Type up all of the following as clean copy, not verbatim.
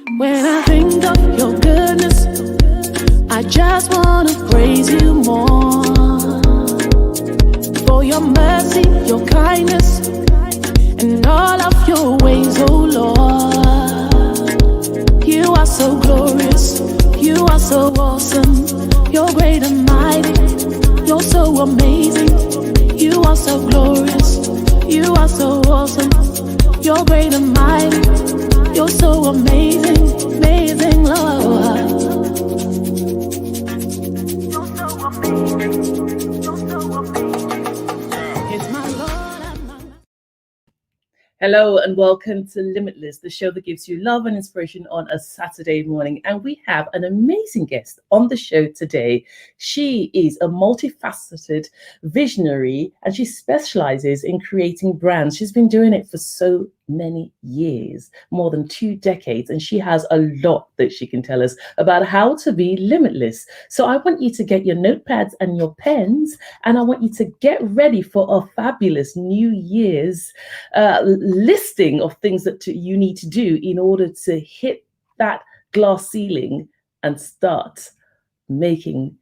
When I think of your goodness, I just want to praise you more. For your mercy, your kindness, and all of your ways, oh Lord. You are so glorious, you are so awesome. You're great and mighty, you're so amazing. You are so glorious, you are so awesome. You're great and mighty, you're so amazing, amazing, Lord. You're so amazing, you're so amazing. It's my Lord and my... Hello and welcome to Limitless, the show that gives you love and inspiration on a Saturday morning. And we have an amazing guest on the show today. She is a multifaceted visionary and she specializes in creating brands. She's been doing it for so many years, more than 2 decades, and she has a lot that she can tell us about how to be limitless. So I want you to get your notepads and your pens, and I want you to get ready for a fabulous New Year's listing of things that you need to do in order to hit that glass ceiling and start making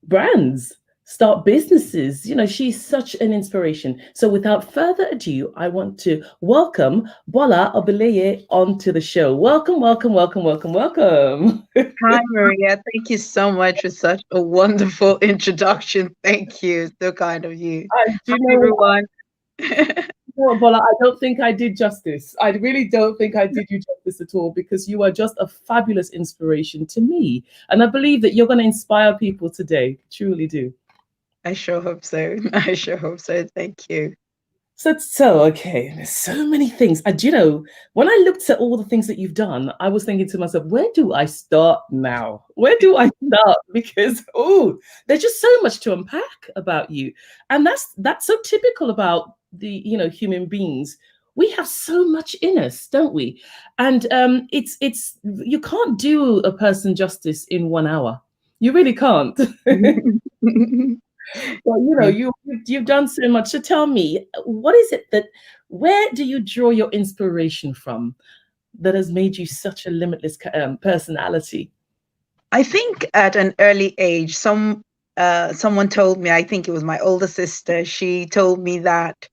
brands, start businesses. You know, she's such an inspiration. So without further ado, I want to welcome Bola Obileye onto the show. Welcome, welcome, welcome, welcome, welcome. Hi, Maria. Thank you so much for such a wonderful introduction. Thank you. So kind of you. Do Hi, everyone. No, Bola, I don't think I did justice. I really don't think I did you justice at all, because you are just a fabulous inspiration to me. And I believe that you're going to inspire people today. Truly do. I sure hope so. I sure hope so. Thank you. So okay, there's so many things. And you know, when I looked at all the things that you've done, I was thinking to myself, where do I start now? Where do I start? Because there's just so much to unpack about you. And that's so typical about the, you know, human beings. We have so much in us, don't we? And it's you can't do a person justice in 1 hour. You really can't. Well, you know, you've done so much. So tell me, what is it where do you draw your inspiration from that has made you such a limitless personality? I think at an early age, someone told me, I think it was my older sister, she told me that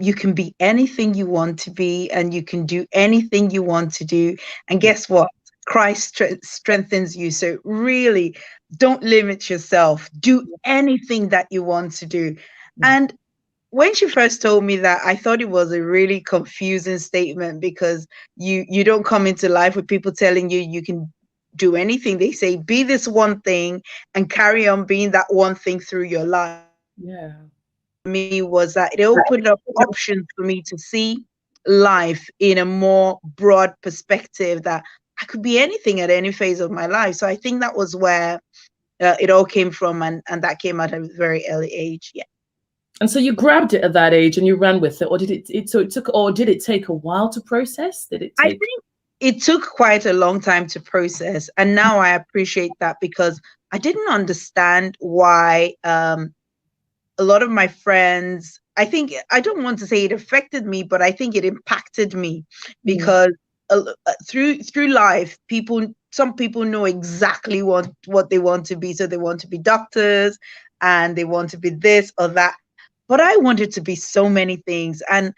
you can be anything you want to be and you can do anything you want to do. And guess what? Christ strengthens you. So really, don't limit yourself. Do anything that you want to do. And when she first told me that, I thought it was a really confusing statement, because you don't come into life with people telling you you can do anything. They say, be this one thing and carry on being that one thing through your life. Yeah. Me was that it opened up options for me to see life in a more broad perspective, that I could be anything at any phase of my life. So I think that was where it all came from, and that came at a very early age. Yeah. And so you grabbed it at that age and you ran with it, or did it take a while to process? Did it take... I think it took quite a long time to process, and now I appreciate that, because I didn't understand why a lot of my friends, I think, I don't want to say it affected me, but I think it impacted me, because through life, some people know exactly what they want to be. So they want to be doctors and they want to be this or that. But I wanted to be so many things. And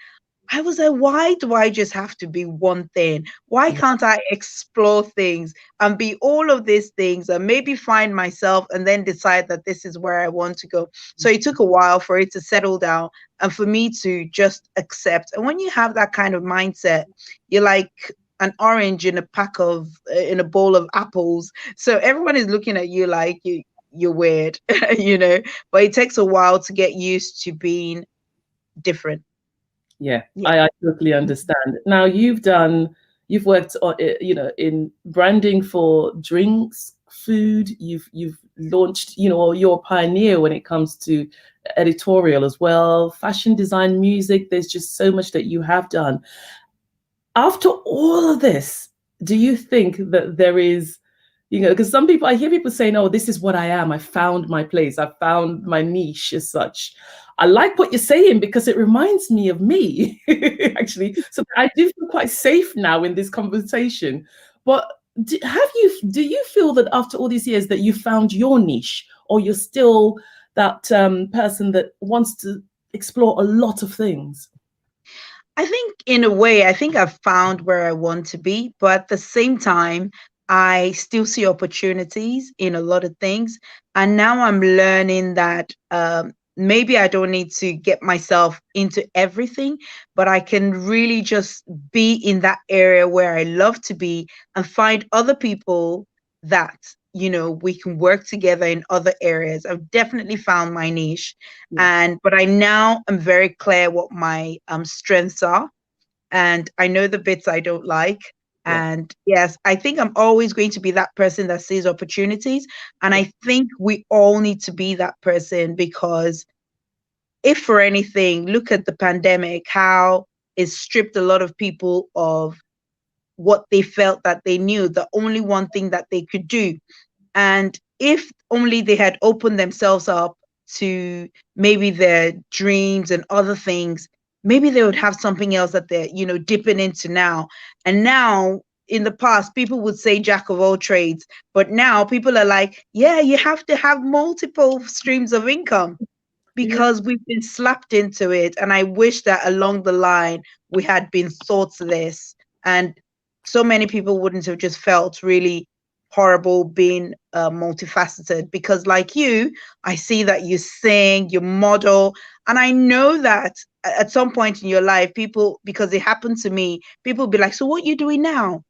I was like, why do I just have to be one thing? Why can't I explore things and be all of these things and maybe find myself and then decide that this is where I want to go? So it took a while for it to settle down and for me to just accept. And when you have that kind of mindset, you're like an orange in a bowl of apples. So everyone is looking at you like you're weird, you know, but it takes a while to get used to being different. Yeah. I totally understand. Now you've worked on, you know, in branding for drinks, food. You've launched, you know, you're a pioneer when it comes to editorial as well, fashion design, music. There's just so much that you have done. After all of this, do you think that there is You know, because some people, I hear people saying, oh, this is what I am. I found my place. I found my niche as such. I like what you're saying because it reminds me of me, actually. So I do feel quite safe now in this conversation. But do you feel that after all these years that you found your niche, or you're still that person that wants to explore a lot of things? I think in a way, I think I've found where I want to be, but at the same time, I still see opportunities in a lot of things. And now I'm learning that maybe I don't need to get myself into everything, but I can really just be in that area where I love to be and find other people that, we can work together in other areas. I've definitely found my niche. Yeah. But I now am very clear what my strengths are, and I know the bits I don't like. Yeah. And yes, I think I'm always going to be that person that sees opportunities. And Yeah. I think we all need to be that person, because if for anything, look at the pandemic, how it stripped a lot of people of what they felt that they knew, the only one thing that they could do. And if only they had opened themselves up to maybe their dreams and other things, maybe they would have something else that they're, dipping into now. And now, in the past, people would say jack of all trades, but now people are like, yeah, you have to have multiple streams of income, Yeah. because we've been slapped into it. And I wish that along the line we had been taught this, and so many people wouldn't have just felt really horrible being multifaceted. Because like you, I see that you sing, you model, and I know that at some point in your life, people, because it happened to me, people be like, so what you doing now?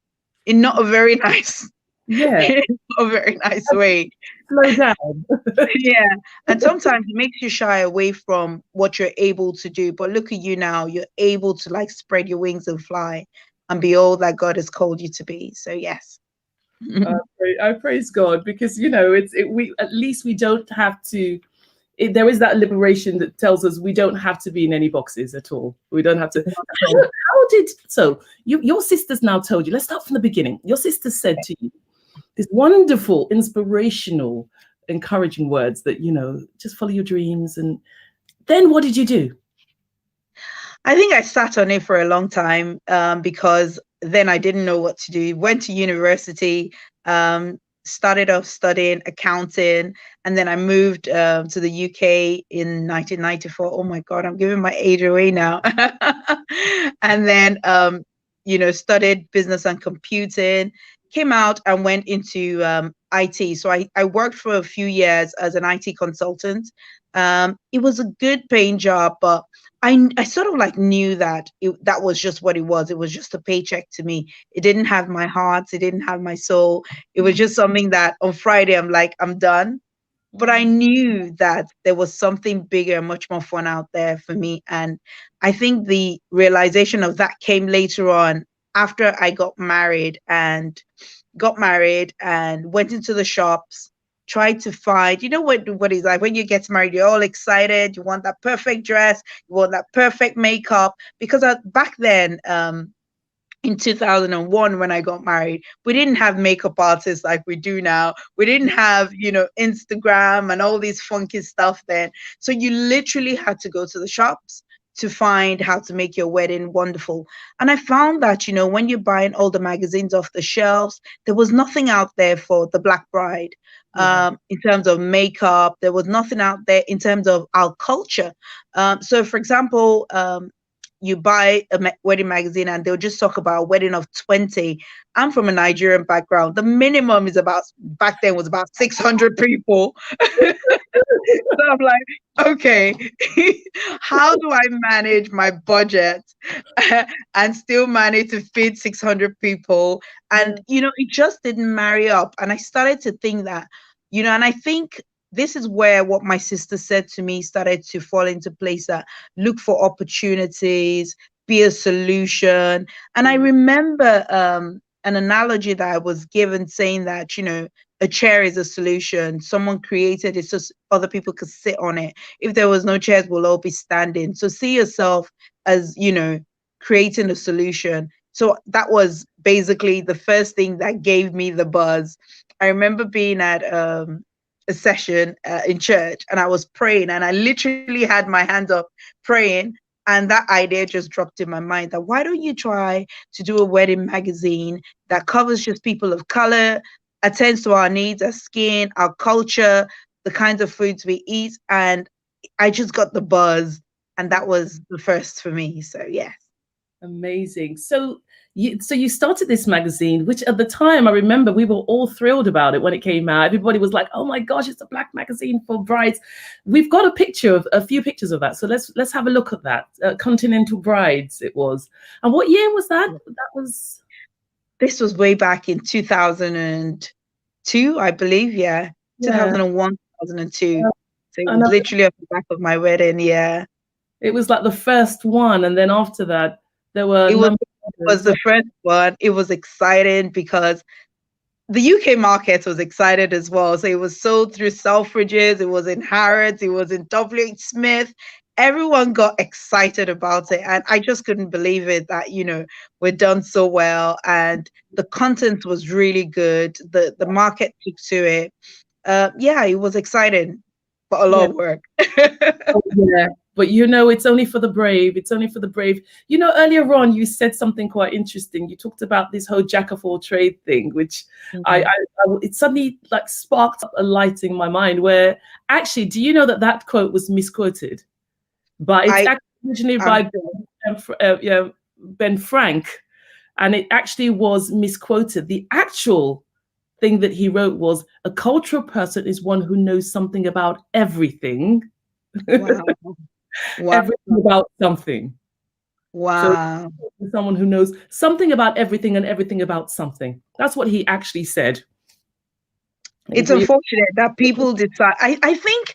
In not a very nice, Yeah. in not a very nice way. Slow down. Yeah. And sometimes it makes you shy away from what you're able to do. But look at you now. You're able to like spread your wings and fly and be all that God has called you to be. So yes. I praise God because we at least we don't have to. There is that liberation that tells us we don't have to be in any boxes at all. We don't have to. How did so? Your sisters now told you. Let's start from the beginning. Your sisters said to you these wonderful, inspirational, encouraging words that just follow your dreams. And then what did you do? I think I sat on it for a long time, because then I didn't know what to do. Went to university, started off studying accounting, and then I moved to the UK in 1994. Oh my God, I'm giving my age away now. And then, studied business and computing, came out and went into IT. So I worked for a few years as an IT consultant. It was a good paying job, but I sort of like knew that that was just what it was. It was just a paycheck to me. It didn't have my heart. It didn't have my soul. It was just something that on Friday I'm like, I'm done. But I knew that there was something bigger and much more fun out there for me. And I think the realization of that came later on, after I got married and went into the shops, tried to find, what it's like when you get married, you're all excited, you want that perfect dress, you want that perfect makeup. Because back then, in 2001, when I got married, we didn't have makeup artists like we do now. We didn't have, Instagram and all these funky stuff then. So you literally had to go to the shops to find how to make your wedding wonderful. And I found that, when you're buying all the magazines off the shelves, there was nothing out there for the Black bride. Yeah. In terms of makeup, there was nothing out there in terms of our culture. So, for example, you buy a wedding magazine and they'll just talk about a wedding of 20. I'm from a Nigerian background. The minimum is back then was about 600 people. So I'm like, okay, how do I manage my budget and still manage to feed 600 people? And, it just didn't marry up. And I started to think that, and I think this is where what my sister said to me started to fall into place, that look for opportunities, be a solution. And I remember an analogy that I was given saying that, a chair is a solution. Someone created it so other people could sit on it. If there was no chairs, we'll all be standing. So see yourself as, creating a solution. So that was basically the first thing that gave me the buzz. I remember being at a session in church, and I was praying, and I literally had my hands up praying, and that idea just dropped in my mind that why don't you try to do a wedding magazine that covers just people of color, attends to our needs, our skin, our culture, the kinds of foods we eat. And I just got the buzz, and that was the first for me. So yes. Amazing. So you started this magazine, which at the time I remember we were all thrilled about it when it came out. Everybody was like, "Oh my gosh, it's a black magazine for brides." We've got a few pictures of that. So let's have a look at that. Continental Brides it was. And what year was that? This was way back in 2002, I believe. Yeah, Yeah. 2001, 2002. Yeah. So it was literally off the back of my wedding. Yeah. It was like the first one, and then after that, there were. It was the first one. It was exciting because the UK market was excited as well. So it was sold through Selfridges, it was in Harrods, it was in WH Smith. Everyone got excited about it. And I just couldn't believe it that, we're done so well. And the content was really good. The market took to it. Yeah, it was exciting, but a lot of work. Oh, yeah. But it's only for the brave. It's only for the brave. Earlier on, you said something quite interesting. You talked about this whole jack of all trade thing, which it suddenly like sparked up a light in my mind. Where actually, do you know that quote was misquoted? But it's actually originally by Ben Frank, and it actually was misquoted. The actual thing that he wrote was, "A cultural person is one who knows something about everything." Wow. Everything about something. Wow. So someone who knows something about everything and everything about something. That's what he actually said. It's unfortunate that people decide. I think,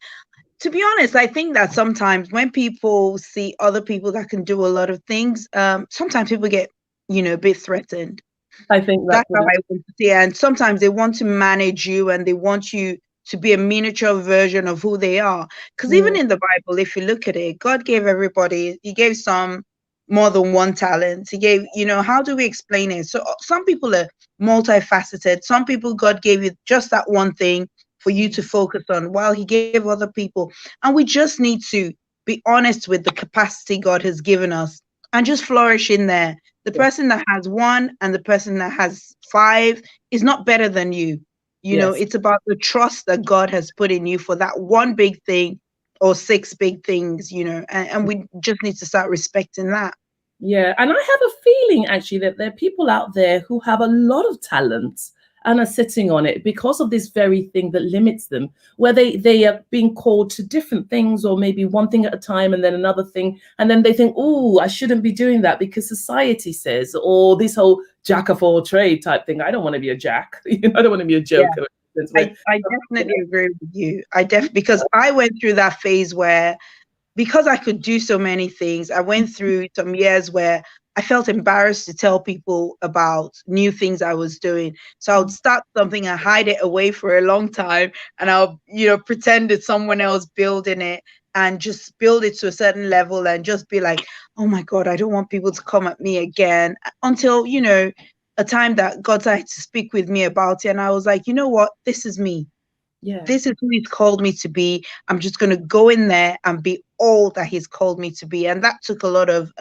to be honest, I think that sometimes when people see other people that can do a lot of things, sometimes people get, a bit threatened. I think that's how I want to see it. And sometimes they want to manage you, and they want you to be a miniature version of who they are. Because even in the Bible, if you look at it, God gave everybody, he gave some more than one talent. He gave, how do we explain it? So some people are multifaceted. Some people, God gave you just that one thing for you to focus on, while he gave other people. And we just need to be honest with the capacity God has given us and just flourish in there. The person that has one and the person that has 5 is not better than you. It's about the trust that God has put in you for that one big thing or 6 big things, and we just need to start respecting that. Yeah. And I have a feeling actually that there are people out there who have a lot of talent and are sitting on it because of this very thing that limits them, where they are being called to different things, or maybe one thing at a time and then another thing. And then they think, oh, I shouldn't be doing that because society says, or this whole jack of all trade type thing. I don't want to be a jack. I don't want to be a joker. Yeah. I definitely agree with you. Because I went through that phase where, because I could do so many things, I went through some years where I felt embarrassed to tell people about new things I was doing. So I would start something and hide it away for a long time. And I'll, pretend it's someone else building it, and just build it to a certain level and just be like, oh my God, I don't want people to come at me again. Until, a time that God started to speak with me about it. And I was like, you know what? This is me. Yeah. This is who he's called me to be. I'm just going to go in there and be all that he's called me to be. And that took a lot of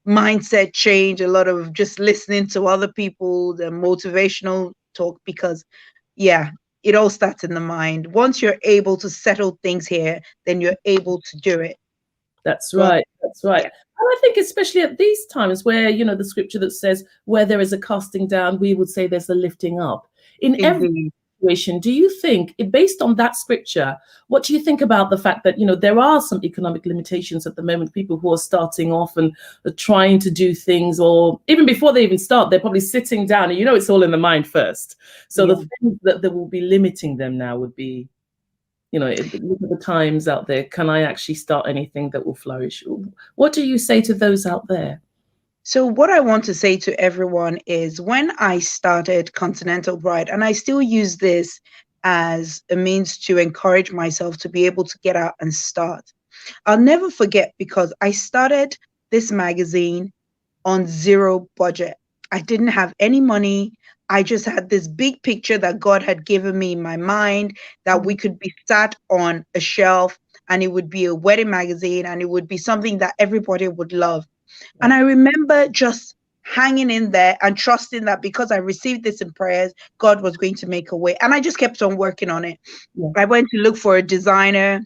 mindset change, a lot of just listening to other people, the motivational talk, because it all starts in the mind. Once you're able to settle things here, then you're able to do it. That's right. That's right. Yeah. And I think especially at these times where, the scripture that says, where there is a casting down, we would say there's a lifting up. In every situation, do you think, based on that scripture, what do you think about the fact that, there are some economic limitations at the moment, people who are starting off and are trying to do things, or even before they even start, they're probably sitting down and, it's all in the mind first. So the things that will be limiting them now would be, look at the times out there. Can I actually start anything that will flourish? What do you say to those out there? So what I want to say to everyone is, when I started Continental Bride, and I still use this as a means to encourage myself to be able to get out and start, I'll never forget, because I started this magazine on 0 budget. I didn't have any money. I just had this big picture that God had given me in my mind that we could be sat on a shelf, and it would be a wedding magazine, and it would be something that everybody would love. And I remember just hanging in there and trusting that because I received this in prayers, God was going to make a way. And I just kept on working on it. Yeah. I went to look for a designer,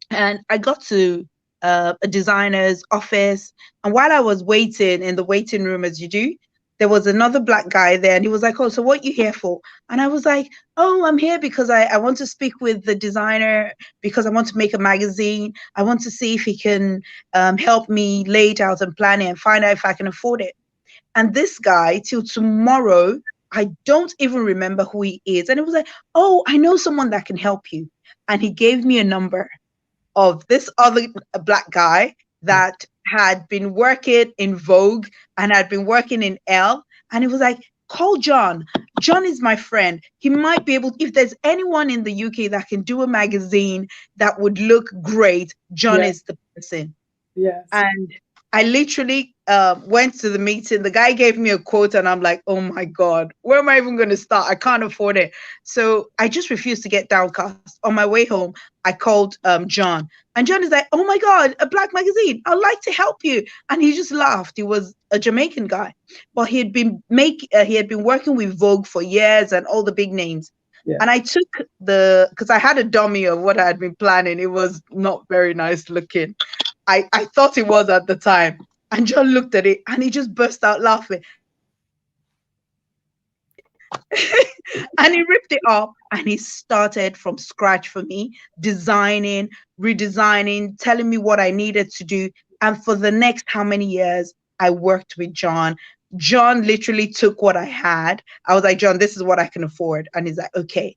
and I got to a designer's office. And while I was waiting in the waiting room, as you do, there was another Black guy there, and he was like, "Oh, so what you here for?" And I was like, "Oh, I'm here because I want to speak with the designer because I want to make a magazine. I want to see if he can help me lay it out and plan it and find out if I can afford it." And this guy, till tomorrow, I don't even remember who he is. And it was like, "Oh, I know someone that can help you." And he gave me a number of this other Black guy that had been working in Vogue and had been working in Elle. And it was like, "Call John. John is my friend. He might be able, if there's anyone in the UK that can do a magazine that would look great, John is the person." Yes. And I literally went to the meeting. The guy gave me a quote, and I'm like, "Oh my God, where am I even going to start? I can't afford it." So I just refused to get downcast. On my way home, I called John, and John is like, "Oh my God, a Black magazine. I'd like to help you." And he just laughed. He was a Jamaican guy, but he had been working with Vogue for years and all the big names. Yeah. And I took because I had a dummy of what I had been planning. It was not very nice looking. I thought it was at the time. And John looked at it and he just burst out laughing. And he ripped it up and he started from scratch for me, designing, redesigning, telling me what I needed to do. And for the next how many years, I worked with John. John literally took what I had. I was like, "John, this is what I can afford." And he's like, "Okay."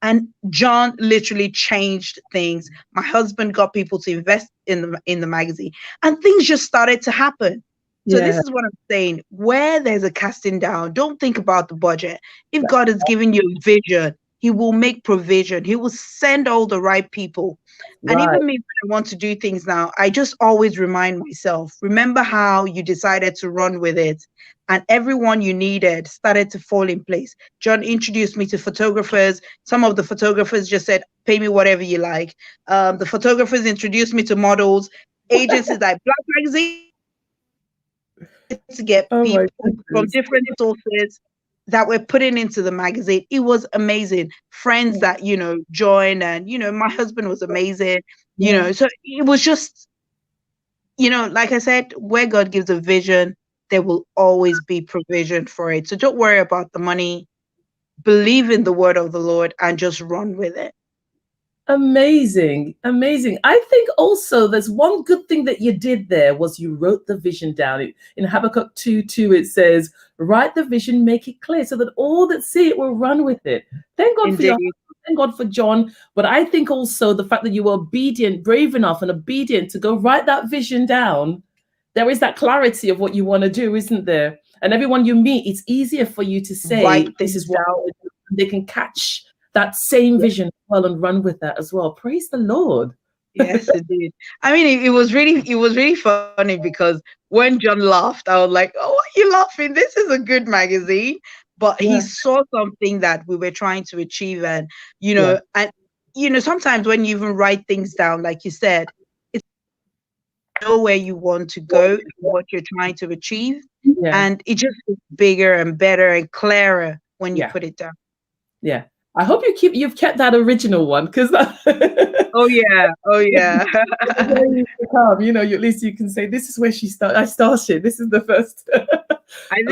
And John literally changed things. My husband got people to invest in the magazine, and things just started to happen. So this is what I'm saying. Where there's a casting down, don't think about the budget. If God has given you a vision, he will make provision. He will send all the right people. And even me, when I want to do things now, I just always remind myself, remember how you decided to run with it, and everyone you needed started to fall in place. John introduced me to photographers. Some of the photographers just said, "Pay me whatever you like." The photographers introduced me to models. Agencies like Black Magazine to get people from different sources that we're putting into the magazine. It was amazing. Friends that, joined, and, my husband was amazing, so it was just, like I said, where God gives a vision, there will always be provision for it. So don't worry about the money. Believe in the word of the Lord and just run with it. Amazing. I think also there's one good thing that you did there was you wrote the vision down. In Habakkuk 2:2, it says, "Write the vision, make it clear so that all that see it will run with it." Thank God for thank God for John. But I think also the fact that you were obedient, brave enough and obedient to go write that vision down. There is that clarity of what you want to do, isn't there? And everyone you meet, it's easier for you to say, "This is what they can catch that same vision as well and run with that as well." Praise the Lord. Yes, indeed. I mean, it was really funny because when John laughed, I was like, "Oh, why are you laughing? This is a good magazine." But he saw something that we were trying to achieve, and sometimes when you even write things down, like you said, it's know where you want to go, what you're trying to achieve, and it just gets bigger and better and clearer when you put it down. Yeah. I hope you've kept that original one, because oh yeah. At least you can say, "This is where I started. This is the first." I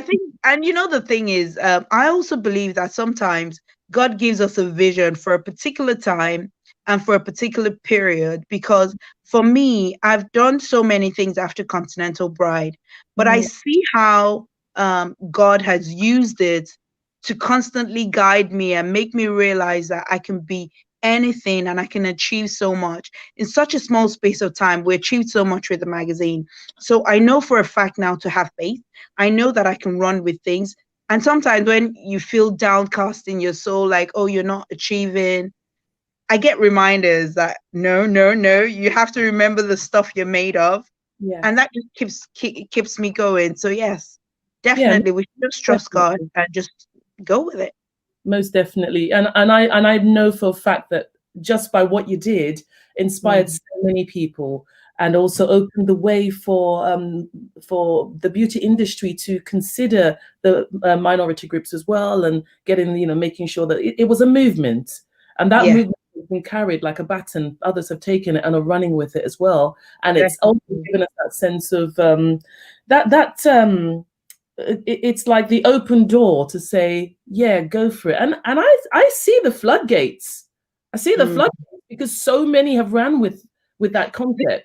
think, and the thing is, I also believe that sometimes God gives us a vision for a particular time and for a particular period, because for me, I've done so many things after Continental Bride, but I see how God has used it to constantly guide me and make me realize that I can be anything and I can achieve so much in such a small space of time. We achieved so much with the magazine. So I know for a fact now to have faith. I know that I can run with things. And sometimes when you feel downcast in your soul, like, "Oh, you're not achieving," I get reminders that no, you have to remember the stuff you're made of. And that just keeps me going. So yes. Yeah, definitely we should just trust God definitely. and just go with it. Most definitely. And I know for a fact that just by what you did inspired Mm. so many people, and also opened the way for the beauty industry to consider the minority groups as well, and getting, making sure that it was a movement, and that Yeah, movement has been carried like a baton. Others have taken it and are running with it as well, and it's also definitely. given us that sense of that it's like the open door to say, yeah, go for it. And I see the floodgates. I see the Mm. floodgates because so many have ran with that concept.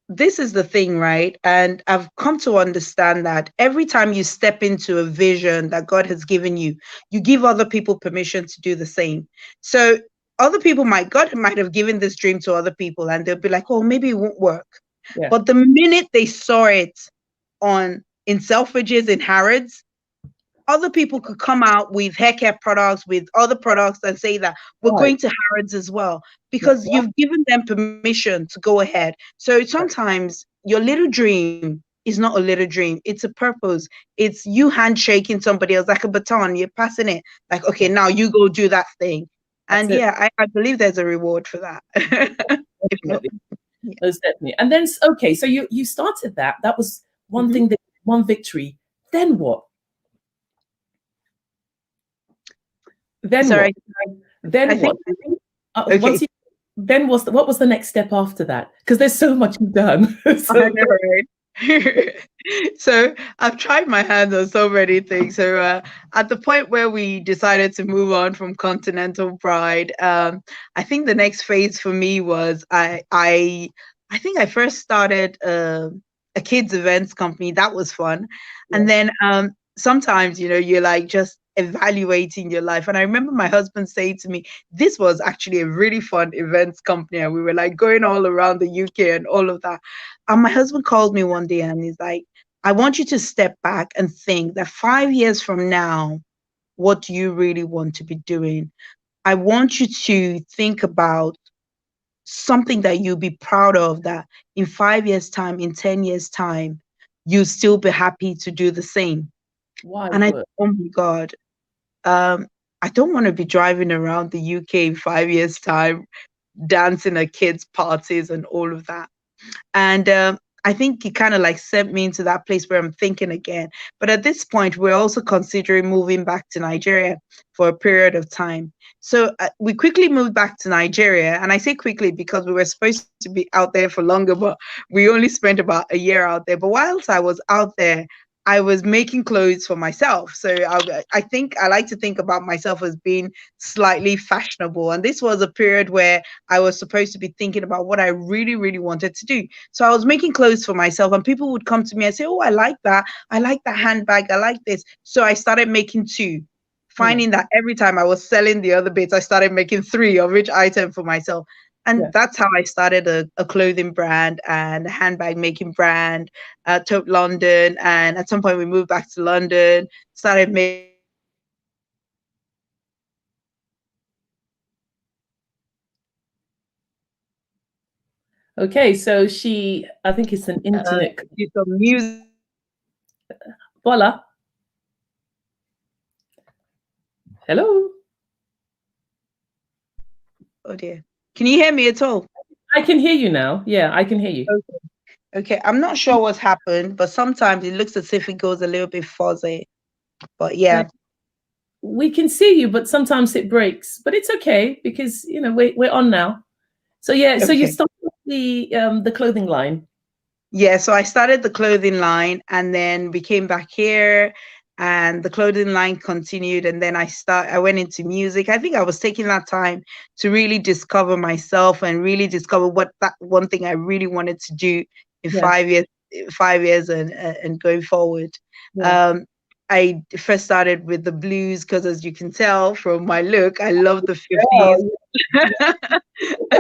This is the thing, right? And I've come to understand that every time you step into a vision that God has given you, you give other people permission to do the same. So other people God might have given this dream to other people and they'll be like, oh, maybe it won't work. Yeah. But the minute they saw it on in Selfridges, in Harrods, other people could come out with hair care products, with other products, and say that we're Right. going to Harrods as well, That's because right. you've given them permission to go ahead. So sometimes your little dream is not a little dream, it's a purpose. It's you handshaking somebody else like a baton, you're passing it, like, okay, now you go do that thing. That's And it. yeah, I believe there's a reward for that. If not, Definitely. yeah. Most definitely. And then, okay, so you started that. That was one Mhm. thing, that one victory. Then what? Then what? Sorry, I Then what? think, Once okay. you, then what was the next step after that? Because there's so much you've done. I So know, right? So I've tried my hand on so many things. So at the point where we decided to move on from Continental Pride, I think the next phase for me was I think I first started a kids events company. That was fun, and yeah. then sometimes you're like just evaluating your life. And I remember my husband saying to me, this was actually a really fun events company, and we were like going all around the UK and all of that. And my husband called me one day and he's like, I want you to step back and think that 5 years from now, what do you really want to be doing? I want you to think about something that you'll be proud of, that in 5 years' time, in 10 years' time, you'll still be happy to do the same. And Wise I, word. oh my God, um, I don't want to be driving around the UK in 5 years' time, dancing at kids' parties and all of that. And I think he kind of like sent me into that place where I'm thinking again. But at this point, we're also considering moving back to Nigeria for a period of time. So we quickly moved back to Nigeria. And I say quickly because we were supposed to be out there for longer, but we only spent about a year out there. But whilst I was out there, I was making clothes for myself. So I think I like to think about myself as being slightly fashionable. And this was a period where I was supposed to be thinking about what I really, really wanted to do. So I was making clothes for myself, and people would come to me and say, oh, I like that. I like that handbag. I like this. So I started making two, Hmm. finding that every time I was selling the other bits, I started making three of each item for myself. And Yeah. that's how I started a clothing brand and a handbag making brand, Taupe London. And at some point, we moved back to London, started making Okay, so I think it's an internet. some music. Bola, hello. Oh dear. Can you hear me at all? I can hear you now. Yeah, I can hear you. Okay, I'm not sure what's happened, but sometimes it looks as if it goes a little bit fuzzy. But Yeah, yeah, we can see you, but sometimes it breaks. But it's okay because we're on now. So yeah, so you okay. started the clothing line. Yeah, so I started the clothing line and then we came back here and the clothing line continued, and then I went into music. I think I was taking that time to really discover myself and really discover what that one thing I really wanted to do in Yeah, 5 years and going forward. yeah. Um I first started with the blues because, as you can tell from my look, I love the 50s. Girl,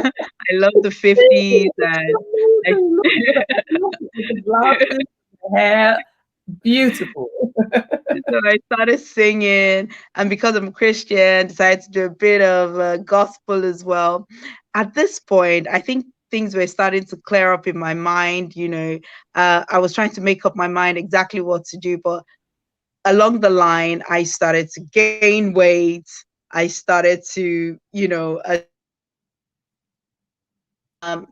I love the 50s and I with the glasses, the hair, beautiful. so I started singing, and because I'm Christian, decided to do a bit of gospel as well. At this point, I think things were starting to clear up in my mind. I was trying to make up my mind exactly what to do, but along the line, I started to gain weight. I started to, um,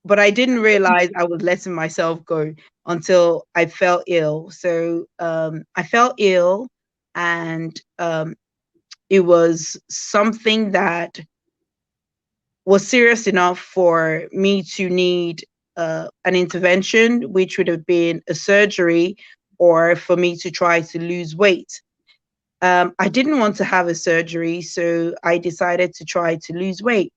but I didn't realize I was letting myself go until I fell ill. So I fell ill, and it was something that was serious enough for me to need an intervention, which would have been a surgery, or for me to try to lose weight. I didn't want to have a surgery, so I decided to try to lose weight.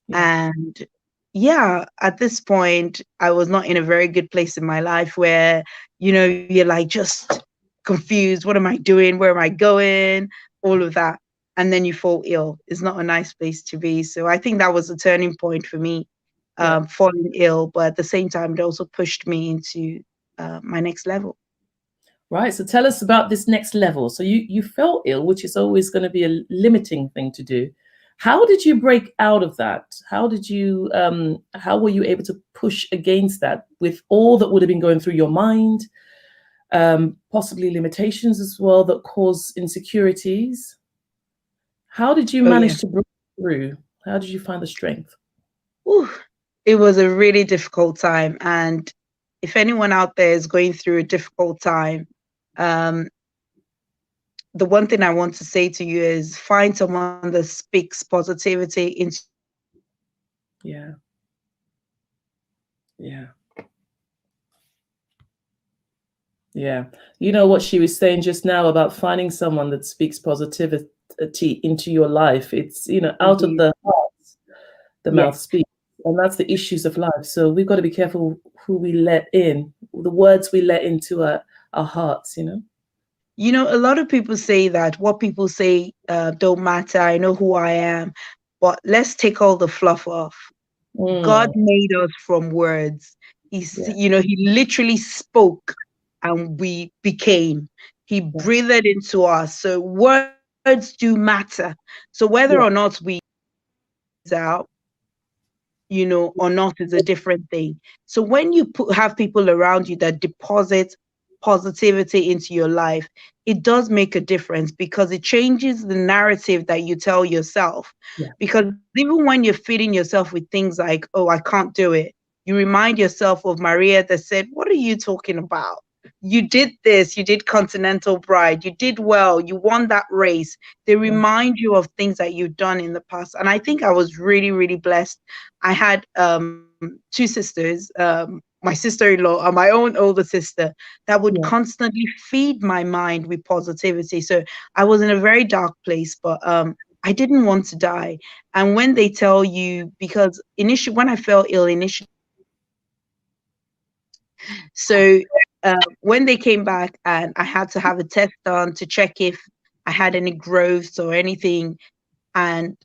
Yeah. And yeah, at this point, I was not in a very good place in my life where, you're like just confused. What am I doing? Where am I going? All of that. And then you fall ill. It's not a nice place to be. So I think that was a turning point for me, Yeah. falling ill. But at the same time, it also pushed me into my next level. Right. So tell us about this next level. So you felt ill, which is always going to be a limiting thing to do. How did you break out of that? How were you able to push against that with all that would have been going through your mind, possibly limitations as well that cause insecurities? How did you Oh, yeah. manage to break through? How did you find the strength? Whew. It was a really difficult time. And if anyone out there is going through a difficult time, um, the one thing I want to say to you is find someone that speaks positivity into. Yeah. Yeah. Yeah. You know what she was saying just now about finding someone that speaks positivity into your life. It's, out of Indeed. the heart, the Yeah. mouth speaks. And that's the issues of life. So we've got to be careful who we let in, the words we let into our hearts. A lot of people say that what people say don't matter. I know who I am. But let's take all the fluff off. God Mm, made us from words. yeah. He literally spoke and we became. He Yeah. breathed into us. So words do matter. So whether or Yeah. not we out, or not is a different thing. So when you have people around you that deposit positivity into your life, it does make a difference because it changes the narrative that you tell yourself. Yeah. Because even when you're feeding yourself with things like, oh, I can't do it, you remind yourself of Maria that said, what are you talking about? You did this, you did Continental Bride, you did well, you won that race. They Yeah. remind you of things that you've done in the past. And I think I was really, really blessed. I had two sisters, my sister-in-law and my own older sister, that would Yeah. constantly feed my mind with positivity. So I was in a very dark place, but I didn't want to die. And when they tell you, because initially when I fell ill initially, so when they came back and I had to have a test done to check if I had any growths or anything, and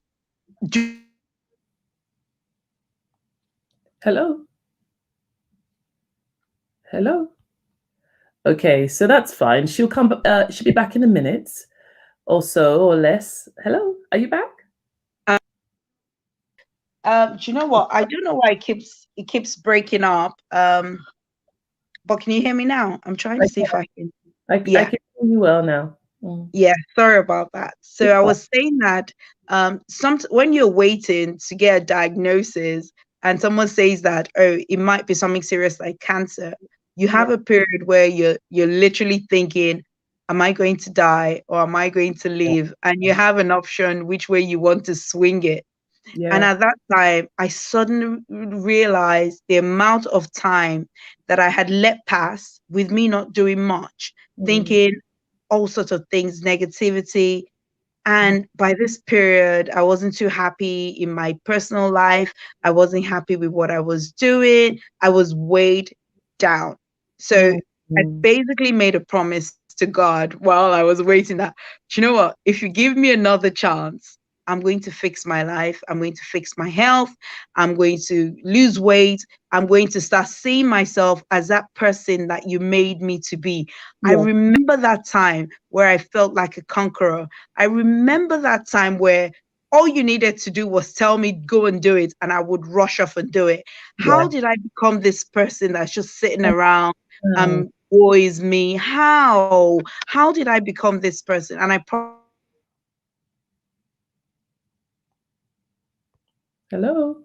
Hello. Hello. Okay, so that's fine. She'll be back in a minute or so or less. Hello, are you back? do you know what? I don't know why it keeps breaking up. But can you hear me now? I'm trying I to see if I can. I Yeah, can hear you well now. Mm, yeah. Sorry about that. So it's I fine. was saying that when you're waiting to get a diagnosis and someone says that, oh, it might be something serious like cancer, you have Yeah, a period where you're literally thinking, am I going to die or am I going to yeah, live? And you have an option which way you want to swing it. And yeah. at that time, I suddenly realized the amount of time that I had let pass with me not doing much, Mm, thinking all sorts of things, negativity. And by this period, I wasn't too happy in my personal life. I wasn't happy with what I was doing. I was weighed down. So mm, I mm. basically made a promise to God while I was waiting that, "Do you know what? If you give me another chance, I'm going to fix my life. I'm going to fix my health. I'm going to lose weight. I'm going to start seeing myself as that person that you made me to be." I Yeah, remember that time where I felt like a conqueror. I remember that time where all you needed to do was tell me, go and do it, and I would rush off and do it. yeah. How did I become this person that's just sitting around, Mm, woe is me. How did I become this person? And I promise you, I was struggling with it. Hello.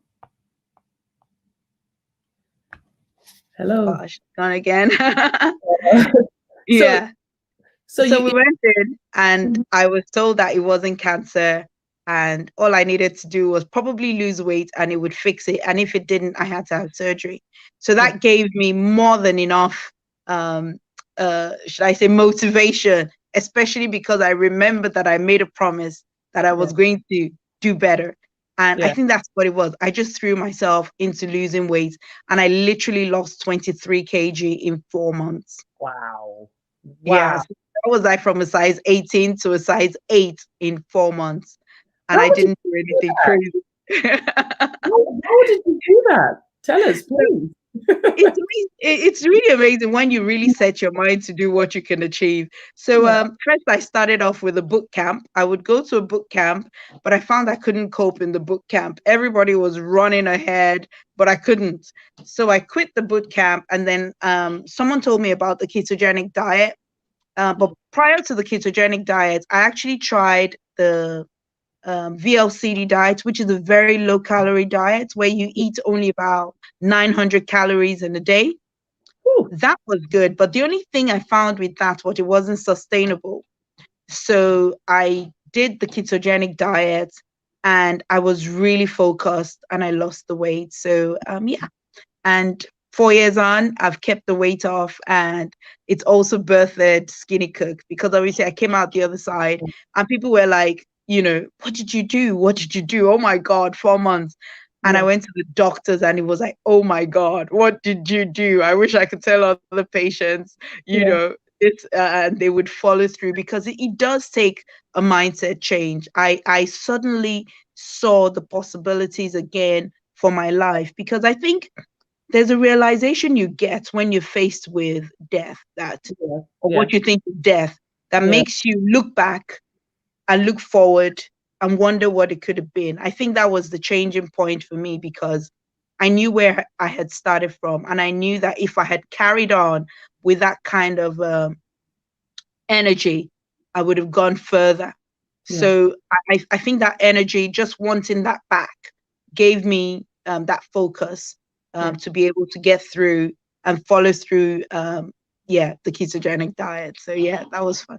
Hello. Gosh, gone again. so Yeah. so So you we went in, and Mhm. I was told that it wasn't cancer, and all I needed to do was probably lose weight and it would fix it. And if it didn't, I had to have surgery. So Yeah, that gave me more than enough, um, should I say, motivation, especially because I remembered that I made a promise that I yeah, was going to do better. And I yeah. think that's what it was. I just threw myself into losing weight, and I literally lost 23 kg in 4 months. Wow. Yeah, Wow. so that was like from a size 18 to a size 8 in 4 months. And I How did didn't do you do anything that? crazy. How did you do that? Tell us, So please. it's really amazing when you really set your mind to do what you can achieve. So Yeah, first I started off with a boot camp. I would go to a boot camp, but I found I couldn't cope in the boot camp. Everybody was running ahead, but I couldn't. So I quit the boot camp, and then someone told me about the ketogenic diet. But mm, prior to the ketogenic diet, I actually tried the VLCD diet, which is a very low calorie diet where you eat only about 900 calories in a day. whew, That was good, but the only thing I found with that was it wasn't sustainable. So I did the ketogenic diet, and I was really focused, and I lost the weight. So yeah, and 4 years on, I've kept the weight off, and it's also birthed Skinny Cook, because obviously I came out the other side, and people were like, what did you do? What did you do? Oh my God, 4 months. And I yeah, went to the doctors, and it was like, oh my God, what did you do? I wish I could tell other patients, yeah, it's and they would follow through, because it does take a mindset change. I suddenly saw the possibilities again for my life, because I think there's a realization you get when you're faced with death, that, yeah, or yeah, what you think is death, that yeah, makes you look back and look forward and wonder what it could have been. I think that was the changing point for me, because I knew where I had started from, and I knew that if I had carried on with that kind of energy, I would have gone further. yeah, So I think that energy, just wanting that back, gave me that focus yeah. to be able to get through and follow through, yeah, the ketogenic diet. So yeah, that was fun.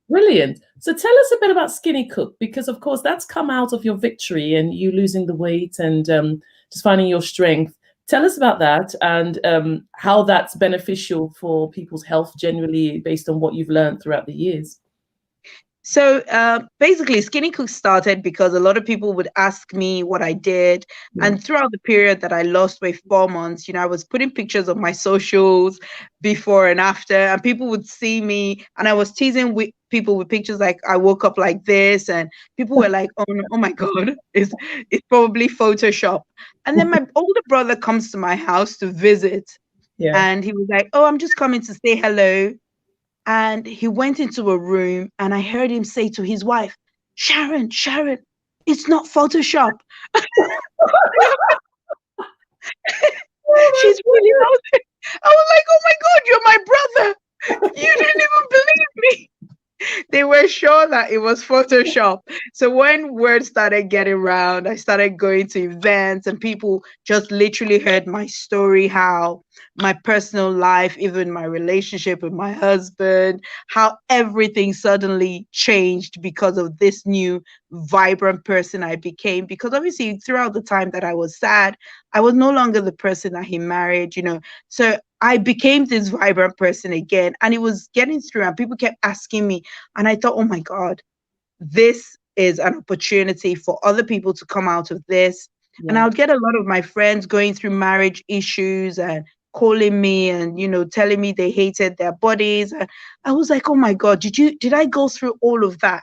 Brilliant. So tell us a bit about Skinny Cook, because of course that's come out of your victory and you losing the weight and just finding your strength. Tell us about that and how that's beneficial for people's health generally, based on what you've learned throughout the years. So basically, Skinny Cook started because a lot of people would ask me what I did. Yeah. And throughout the period that I lost weight, 4 months, I was putting pictures of my socials before and after, and people would see me. And I was teasing with people with pictures like I woke up like this, and people were like, "Oh, no, oh my God, it's probably Photoshop." And then my older brother comes to my house to visit, Yeah. and he was like, "Oh, I'm just coming to say hello." And he went into a room, and I heard him say to his wife, Sharon, it's not Photoshop. Oh, She's really out. I was like, oh my God, you're my brother. You didn't even believe me. They were sure that it was Photoshop. So when word started getting around, I started going to events, and people just literally heard my story, how my personal life, even my relationship with my husband, how everything suddenly changed because of this new vibrant person I became. Because obviously, throughout the time that I was sad, I was no longer the person that he married. So I became this vibrant person again, and it was getting through, and people kept asking me, and I thought, oh my God, this is an opportunity for other people to come out of this. And yeah. I'll get a lot of my friends going through marriage issues and calling me and, telling me they hated their bodies. And I was like, oh my God, did I go through all of that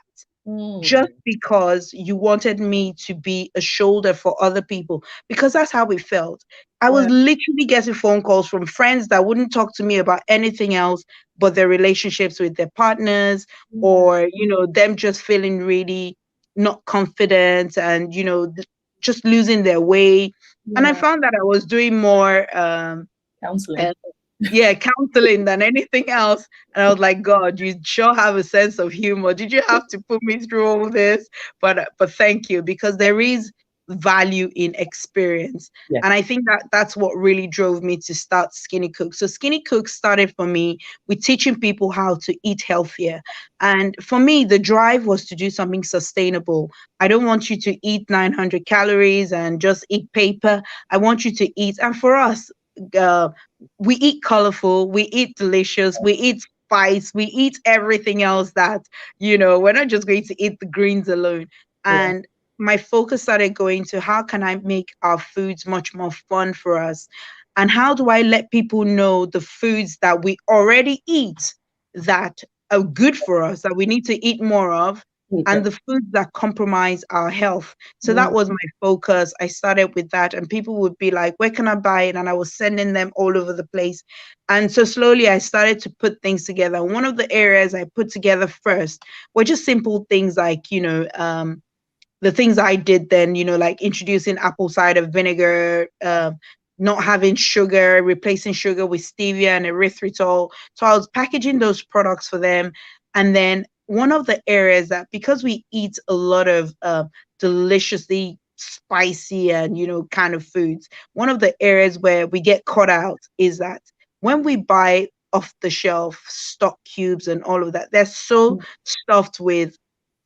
just Mm. because you wanted me to be a shoulder for other people? Because that's how it felt. I was Yeah. literally getting phone calls from friends that wouldn't talk to me about anything else but their relationships with their partners, Yeah. or them just feeling really not confident, and just losing their way. And I Yeah. found that I was doing more Counseling. counseling than anything else. And I was like, God, you sure have a sense of humor. Did you have to put me through all this? But thank you, because there is value in experience. Yeah. And I think that that's what really drove me to start Skinny Cook. So Skinny Cook started for me with teaching people how to eat healthier. And for me, the drive was to do something sustainable. I don't want you to eat 900 calories and just eat paper. I want you to eat. And for us, uh, we eat colorful, we eat delicious, we eat spice, we eat everything else that, we're not just going to eat the greens alone. Yeah. And my focus started going to how can I make our foods much more fun for us? And how do I let people know the foods that we already eat that are good for us, that we need to eat more of, and Okay. the foods that compromise our health? So that Mm. was my focus. I started with that, and people would be like, where can I buy it? And I was sending them all over the place. And so slowly I started to put things together. One of the areas I put together first were just simple things like, the things I did then, like introducing apple cider vinegar, not having sugar, replacing sugar with stevia and erythritol. So I was packaging those products for them. And then one of the areas that, because we eat a lot of deliciously spicy and, kind of foods, one of the areas where we get caught out is that when we buy off the shelf stock cubes and all of that, they're so stuffed with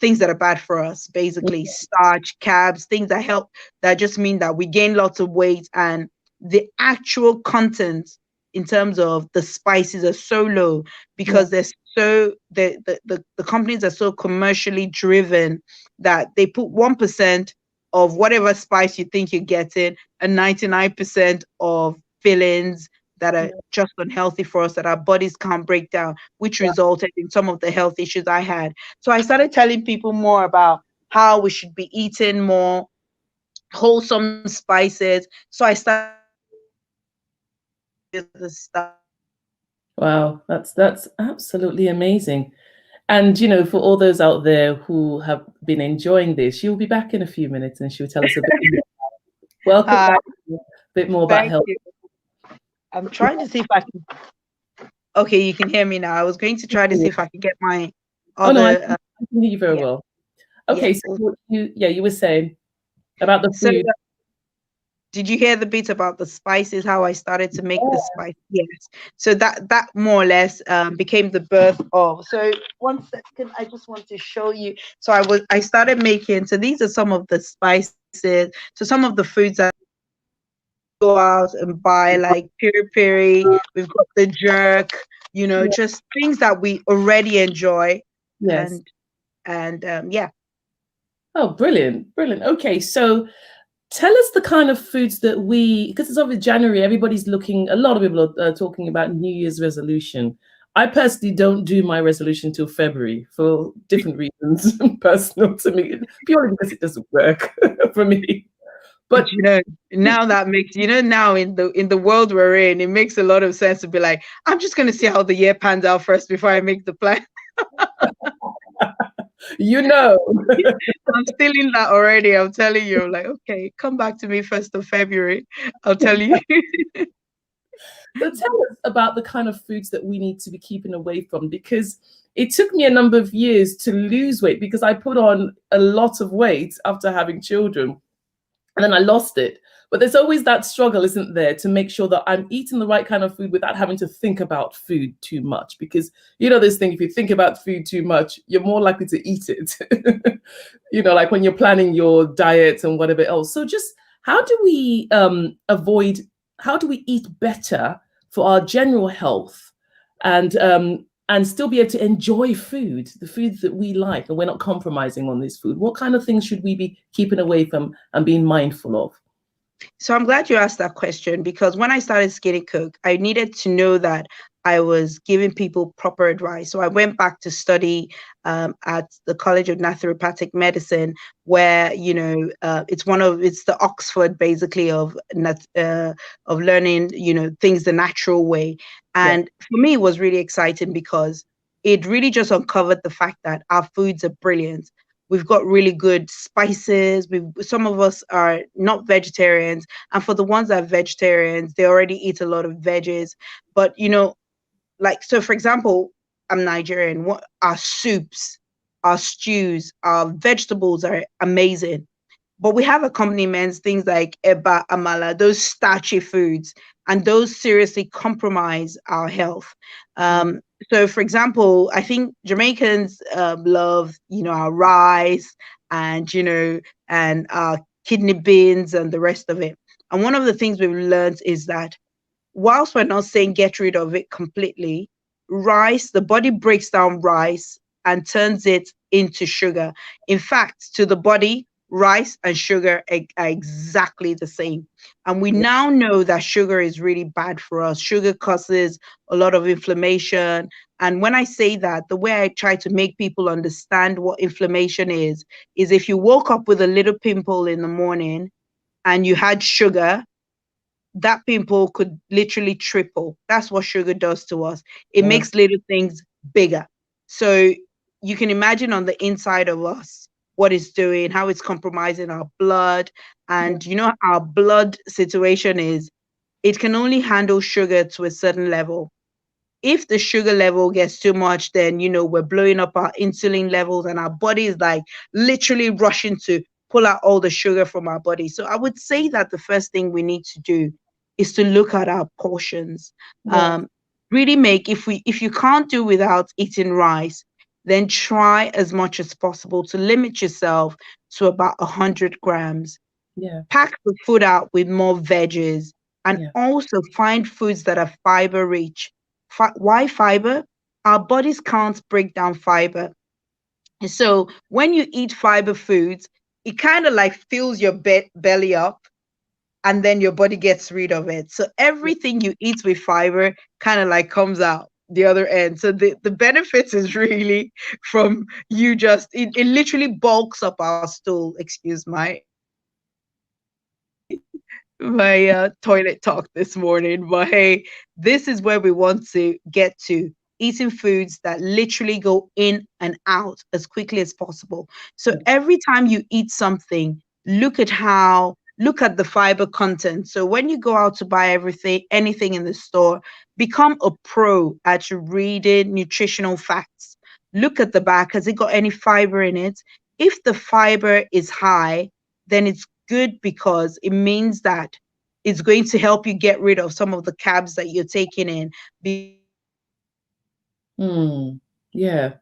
things that are bad for us, basically starch, carbs, things that help, that just mean that we gain lots of weight. And the actual content in terms of the spices are so low Yeah. because the companies are so commercially driven that they put 1% of whatever spice you think you're getting and 99% of fillings that are just unhealthy for us, that our bodies can't break down, which Yeah. resulted in some of the health issues I had. So I started telling people more about how we should be eating more wholesome spices. So I started the stuff. Wow, that's absolutely amazing. And for all those out there who have been enjoying this, she'll be back in a few minutes and she'll tell us a bit more. Welcome Uh, back. A bit more about Thank health. you. I'm trying to see if I can. Okay, you can hear me now. I was going to try to see if I can get my Oh no, other. I can hear you very Yeah, well. yeah. Okay, so you were saying about the So food. did you hear the bit about the spices, how I started to make the spice? Yes. So that more or less became the birth of. So 1 second, I just want to show you. So I started making. So these are some of the spices. So some of the foods I go out and buy, like piri piri. We've got the jerk. Yeah. Just things that we already enjoy, Yes. and yeah. Oh, brilliant, brilliant. Okay, so tell us the kind of foods that because it's obviously January, everybody's looking, a lot of people are talking about New Year's resolution. I personally don't do my resolution till February for different reasons, personal to me, purely because it doesn't work for me. But But now that makes now in the world we're in, it makes a lot of sense to be like, I'm just gonna see how the year pans out first before I make the plan. you know, I'm still in that already. I'm telling you, like, okay, come back to me 1st of February. I'll tell you. so tell us about the kind of foods that we need to be keeping away from, because it took me a number of years to lose weight because I put on a lot of weight after having children. And then I lost it. But there's always that struggle, isn't there, to make sure that I'm eating the right kind of food without having to think about food too much. Because this thing, if you think about food too much, you're more likely to eat it. Like when you're planning your diet and whatever else. So just how do we how do we eat better for our general health and still be able to enjoy food, the foods that we like, and we're not compromising on this food? What kind of things should we be keeping away from and being mindful of? So I'm glad you asked that question, because when I started Skinny Cook, I needed to know that I was giving people proper advice. So I went back to study at the College of Naturopathic Medicine, where it's the Oxford basically of learning things the natural way. Yeah. And for me, it was really exciting because it really just uncovered the fact that our foods are brilliant. We've got really good spices. Some of us are not vegetarians, and for the ones that are vegetarians, they already eat a lot of veggies. But like, so for example, I'm Nigerian. What our soups, our stews, our vegetables are amazing. But we have accompaniments, things like eba, amala, those starchy foods, and those seriously compromise our health. Mm. Um, so, for example, I think Jamaicans love, our rice and, and our kidney beans and the rest of it. And one of the things we've learned is that whilst we're not saying get rid of it completely, the body breaks down rice and turns it into sugar. In fact, to the body, rice and sugar are exactly the same. And we Yeah. now know that sugar is really bad for us. Sugar causes a lot of inflammation. And when I say that, the way I try to make people understand what inflammation is if you woke up with a little pimple in the morning and you had sugar, that pimple could literally triple. That's what sugar does to us. It Wow. makes little things bigger. So you can imagine on the inside of us what it's doing, how it's compromising our blood. Yeah. And our blood situation is it can only handle sugar to a certain level. If the sugar level gets too much, then we're blowing up our insulin levels and our body is like literally rushing to pull out all the sugar from our body. So I would say that the first thing we need to do is to look at our portions. Yeah. um Really make, if you can't do without eating rice, then try as much as possible to limit yourself to about 100 grams. Yeah. Pack the food out with more veggies, and Yeah. also find foods that are fiber rich. Why fiber? Our bodies can't break down fiber. So when you eat fiber foods, it kind of like fills your belly up, and then your body gets rid of it. So everything you eat with fiber kind of like comes out the other end. So the benefits is really from you just it literally bulks up our stool. Excuse my toilet talk this morning. But hey, this is where we want to get to, eating foods that literally go in and out as quickly as possible. So Yeah. every time you eat something, look at the fiber content. So when you go out to buy anything in the store, become a pro at reading nutritional facts. Look at the back. Has it got any fiber in it? If the fiber is high, then it's good because it means that it's going to help you get rid of some of the carbs that you're taking in. Mm. Yeah.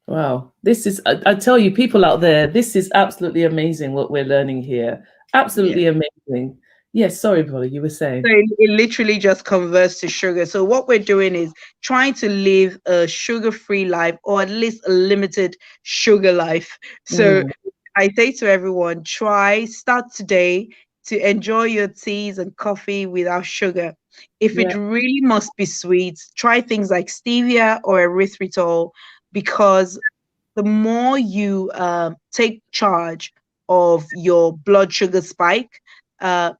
Wow. This is, I tell you, people out there, this is absolutely amazing what we're learning here. Yeah. Absolutely amazing. Yes. Sorry, Bola, you were saying. So it literally just converts to sugar. So what we're doing is trying to live a sugar-free life, or at least a limited sugar life. So Mm. I say to everyone, start today to enjoy your teas and coffee without sugar. If it Yeah. really must be sweet, try things like stevia or erythritol, because the more you take charge of your blood sugar spike, uh,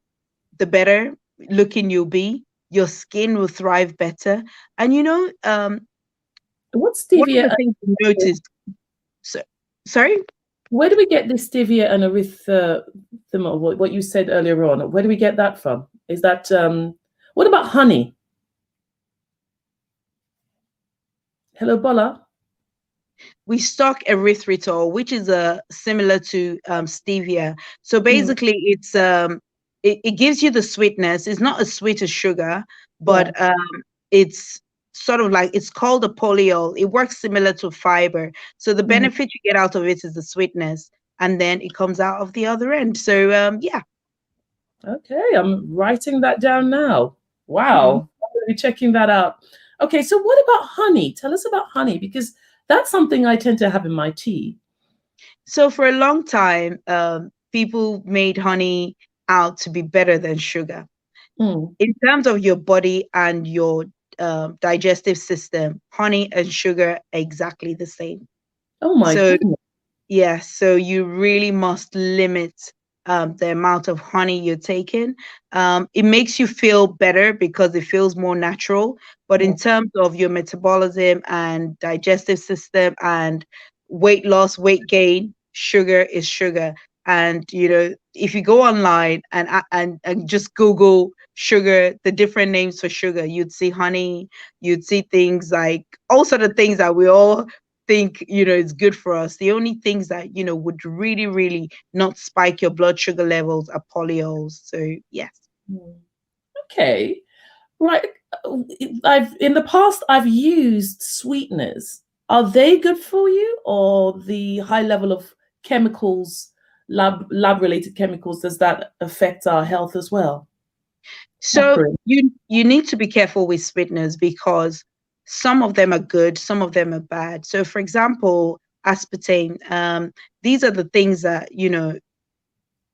the better looking you'll be. Your skin will thrive better. And What's one of the stevia? things you notice. So, sorry. Where do we get this stevia and erythritol? What you said earlier on? Where do we get that from? Is that what about honey? Hello, Bola. We stock erythritol, which is similar to stevia. So Mm. basically, it gives you the sweetness. It's not as sweet as sugar, Yeah. but it's sort of like, it's called a polyol. It works similar to fiber. So the Mm. benefit you get out of it is the sweetness, and then it comes out of the other end. So yeah. Okay, I'm writing that down now. Mhm. Wow, I'm going to be checking that out. Okay, so what about honey? Tell us about honey, because that's something I tend to have in my tea. So for a long time, people made honey out to be better than sugar. Mm. In terms of your body and your digestive system, honey and sugar are exactly the same. Oh my So goodness. yeah, so you really must limit the amount of honey you're taking. It makes you feel better because it feels more natural, But in Mm. terms of your metabolism and digestive system and weight loss, weight gain, sugar is sugar. And if you go online and just Google sugar, the different names for sugar, you'd see honey, you'd see things like all sort of things that we all think is good for us. The only things that would really, really not spike your blood sugar levels are polyols. So yes. Mm. Okay. Right. I've in the past I've used sweeteners. Are they good for you, or the high level of chemicals, lab related chemicals, does that affect our health as well? So Saccharin. you need to be careful with sweeteners because some of them are good, some of them are bad. So for example, aspartame, these are the things that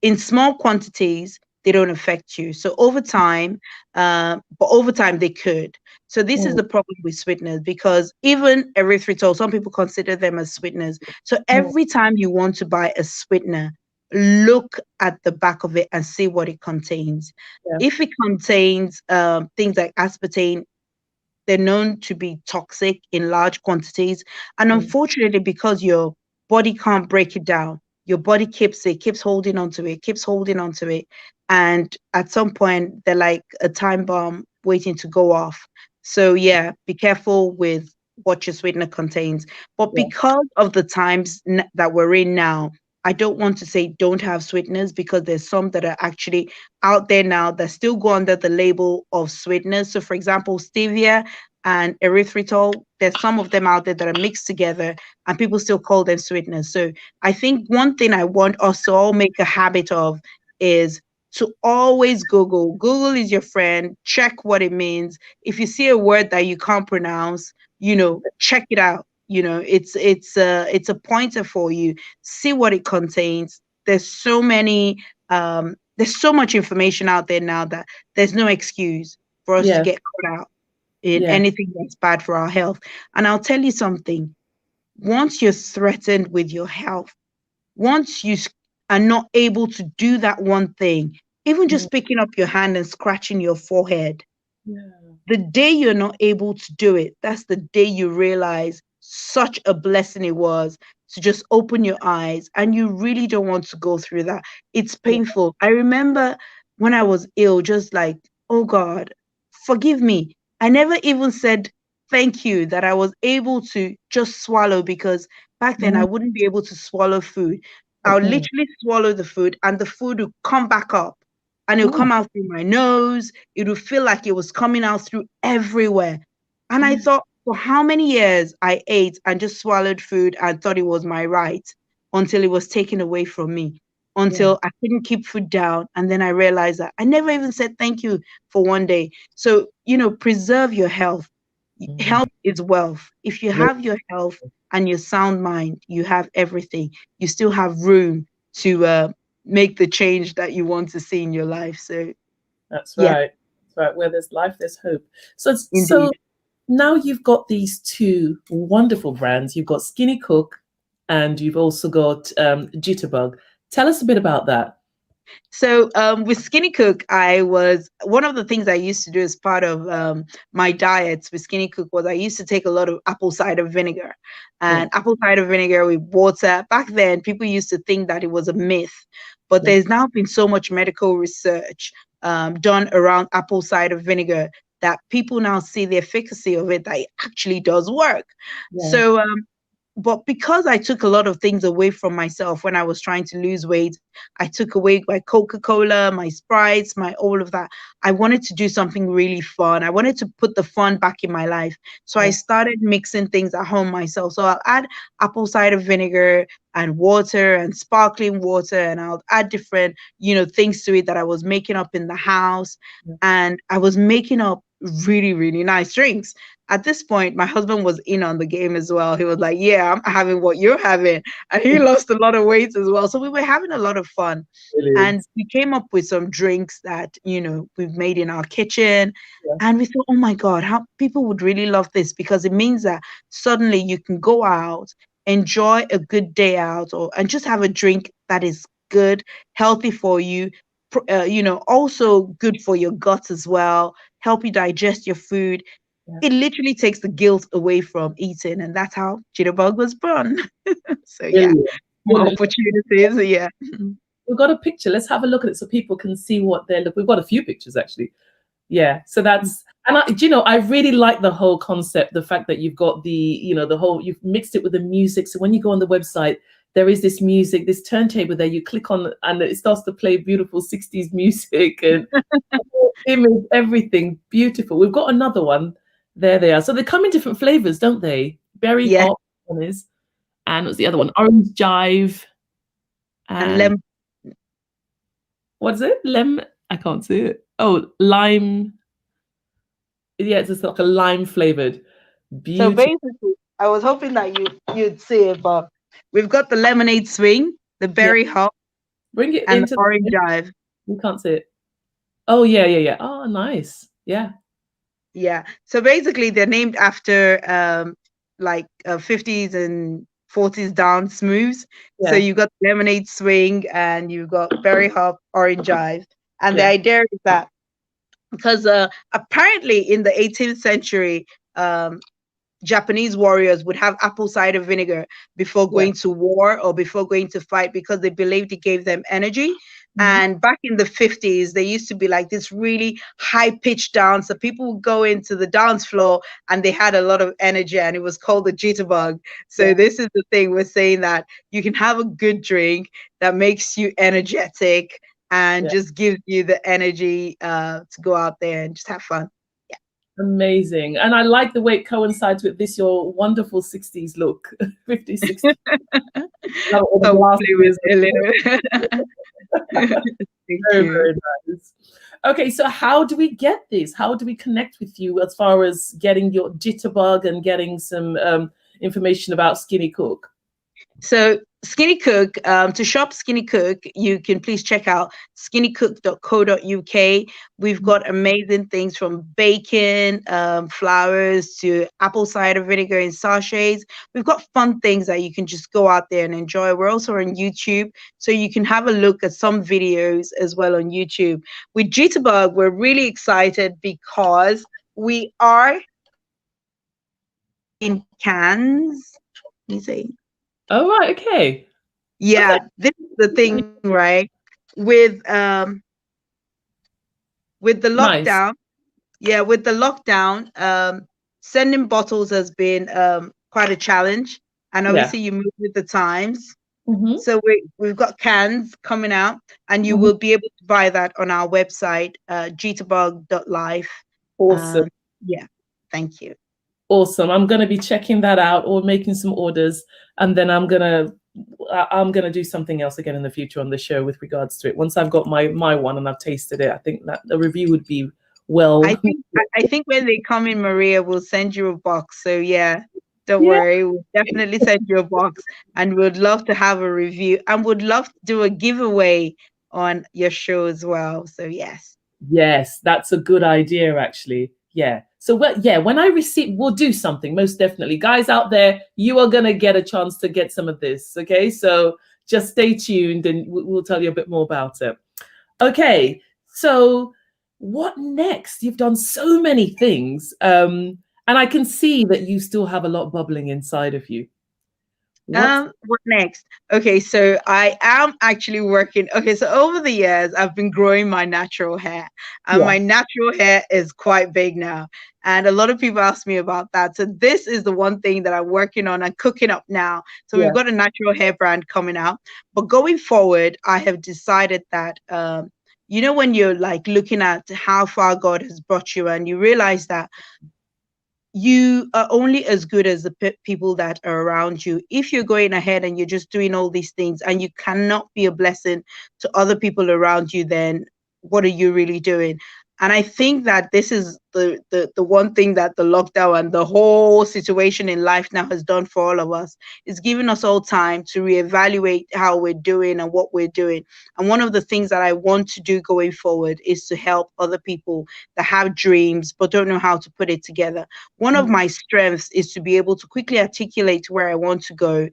in small quantities they don't affect you. So over time, but over time they could. So this is Mm, the problem with sweeteners because even erythritol, some people consider them as sweeteners. So mm, every time you want to buy a sweetener, look at the back of it and see what it contains. yeah. If it contains things like aspartame, they're known to be toxic in large quantities. And Mm, unfortunately, because your body can't break it down, your body keeps holding onto it, keeps holding onto it. And at some point, they're like a time bomb waiting to go off. So, yeah, be careful with what your sweetener contains. But yeah. because of the times that we're in now, I don't want to say don't have sweeteners because there's some that are actually out there now that still go under the label of sweeteners. So, for example, stevia and erythritol, there's some of them out there that are mixed together and people still call them sweeteners. So I think one thing I want us to all make a habit of is to always Google. Google is your friend. Check what it means. If you see a word that you can't pronounce, check it out. It's a pointer for you. See what it contains. There's so much information out there now that there's no excuse for us to Yes. get caught out in Yes. anything that's bad for our health. And I'll tell you something, once you're threatened with your health, once are not able to do that one thing, even Mm, just picking up your hand and scratching your forehead, yeah. the day you're not able to do it, that's the day you realize such a blessing it was to just open your eyes and you really don't want to go through that. It's Yeah. painful. I remember when I was ill, just like, oh God, forgive me. I never even said thank you that I was able to just swallow because back then I Mm, wouldn't be able to swallow food. I would mm, literally swallow the food and the food would come back up and it'll mm, come out through my nose. It would feel like it was coming out through everywhere. And I yeah. thought, for how many years I ate and just swallowed food and thought it was my right until it was taken away from me, Yeah. until I couldn't keep food down. And then I realized that I never even said thank you for one day. So, preserve your health. Mm. Health is wealth. If you Yeah. have your health and your sound mind, you have everything. You still have room to make the change that you want to see in your life. So, That's yeah, right. That's right. Where there's life, there's hope. So indeed. now you've got these two wonderful brands. You've got Skinny Cook, and you've also got Jitterbug. Tell us a bit about that. So with Skinny Cook, I was one of the things I used to do as part of my diets with Skinny Cook was I used to take a lot of apple cider vinegar and Mm, apple cider vinegar with water. Back then, people used to think that it was a myth, but yeah, there's now been so much medical research done around apple cider vinegar that people now see the efficacy of it, that it actually does work. yeah, So but because I took a lot of things away from myself when I was trying to lose weight, I took away my Coca-Cola, my Sprites, my all of that. I wanted to do something really fun. I wanted to put the fun back in my life. So I yeah, started mixing things at home myself. So I'll add apple cider vinegar and water and sparkling water, and I'll add different, things to it that I was making up in the house. yeah. And I was making up really, really nice drinks. At this point, my husband was in on the game as well. He was like, yeah, I'm having what you're having. And he lost a lot of weight as well. So we were having a lot of fun. And Brilliant. we came up with some drinks that, we've made in our kitchen. Yeah, And we thought, oh my God, how people would really love this because it means that suddenly you can go out, enjoy a good day out, and just have a drink that is good, healthy for you, also good for your gut as well, help you digest your food. it literally takes the guilt away from eating, and that's how Jitterbug was born. So yeah, Brilliant. more Brilliant. opportunities. Yeah. We've got a picture. Let's have a look at it so people can see what they're looking. We've got a few pictures actually. Yeah. So that's, and I really like the whole concept, the fact that you've got the whole, you've mixed it with the music. So when you go on the website, there is this music, this turntable there, you click on and it starts to play beautiful 60s music and image, everything beautiful. We've got another one. There they are. So they come in different flavors, don't they? Berry Yeah. hot one is, and what's the other one? Orange jive. And And what's it? I can't see it. Oh, lime. Yeah, it's just like a lime flavored. so Beautiful. basically, I was hoping that you'd see it, but we've got the lemonade swing, the Yeah. berry hop, Bring it and the into orange jive. you can't see it. Oh yeah. Oh, nice. Yeah. Yeah. So basically, they're named after like 50s and 40s dance moves. So Yeah. you've got lemonade swing and you've got berry hop, orange jive. And the Yeah. idea is that because apparently in the 18th century, Japanese warriors would have apple cider vinegar before Yeah. going to war or before going to fight because they believed it gave them energy. And back in the 50s, there used to be like this really high pitched dance. So people would go into the dance floor and they had a lot of energy and it was called the jitterbug. So Yeah. this is the thing we're saying, that you can have a good drink that makes you energetic and Yeah. just gives you the energy to go out there and just have fun. Amazing. And I like the way it coincides with this, your wonderful 60s look. 50s, 60s. All the Hopefully with glasses. a little. Thank Very, you. very nice. Okay, so how do we get this? How do we connect with you as far as getting your jitterbug and getting some information about Skinny Cook? So Skinny Cook, to shop Skinny Cook, you can please check out skinnycook.co.uk. We've got amazing things from bacon, flowers to apple cider vinegar in sachets. We've got fun things that you can just go out there and enjoy. We're also on YouTube, so you can have a look at some videos as well on YouTube. With Jitterbug, we're really excited because we are in cans. Let me see. Oh, right. Okay. Yeah, Okay. this is the thing, right? With the Nice. lockdown, yeah, with the lockdown, sending bottles has been quite a challenge, and Yeah. obviously you move with the times. Mm-hmm. So we've got cans coming out, and you Mm-hmm. will be able to buy that on our website, jitterbug.life. Awesome. Yeah, thank you. Awesome. I'm going to be checking that out or making some orders, and then I'm gonna do something else again in the future on the show with regards to it. Once I've got my one and I've tasted it, I think that the review would be well. I think when they come in, Maria, we'll send you a box. So yeah, don't Yeah. worry, we'll definitely send you a box, and we'd love to have a review, and would love to do a giveaway on your show as well. So yes. Yes, that's a good idea, actually. Yeah. So, when I receive, we'll do something, most definitely. Guys out there, you are going to get a chance to get some of this. Okay. So just stay tuned and we'll tell you a bit more about it. Okay. So, what next? You've done so many things. And I can see that you still have a lot bubbling inside of you. What next? Okay, so I am actually working. Okay, so over the years, I've been growing my natural hair, and Yeah. my natural hair is quite big now. And a lot of people ask me about that. So this is the one thing that I'm working on and cooking up now. So Yeah. we've got a natural hair brand coming out. But going forward, I have decided that when you're like looking at how far God has brought you, and you realize that you are only as good as the people that are around you. If you're going ahead and you're just doing all these things and you cannot be a blessing to other people around you, then what are you really doing? And I think that this is the one thing that the lockdown and the whole situation in life now has done for all of us, is giving us all time to reevaluate how we're doing and what we're doing. And one of the things that I want to do going forward is to help other people that have dreams but don't know how to put it together. One of my strengths is to be able to quickly articulate where I want to go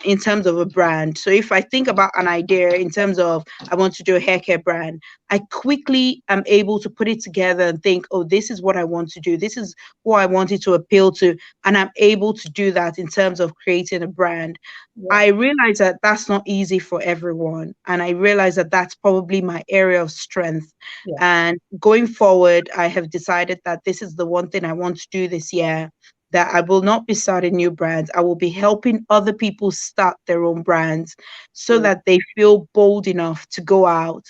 in terms of a brand. So if I think about an idea in terms of I want to do a hair care brand, I quickly am able to put it together and think, oh, this this is what I want to do. This is who I wanted to appeal to. And I'm able to do that in terms of creating a brand. Yeah. I realize that that's not easy for everyone. And I realize that that's probably my area of strength. Yeah. And going forward, I have decided that this is the one thing I want to do this year, that I will not be starting new brands. I will be helping other people start their own brands so that they feel bold enough to go out.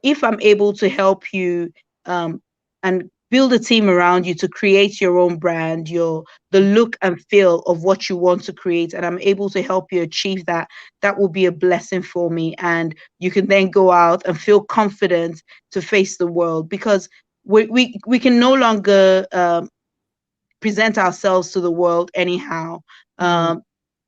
If I'm able to help you and build a team around you to create your own brand, the look and feel of what you want to create, and I'm able to help you achieve that, that will be a blessing for me. And you can then go out and feel confident to face the world, because we can no longer present ourselves to the world anyhow.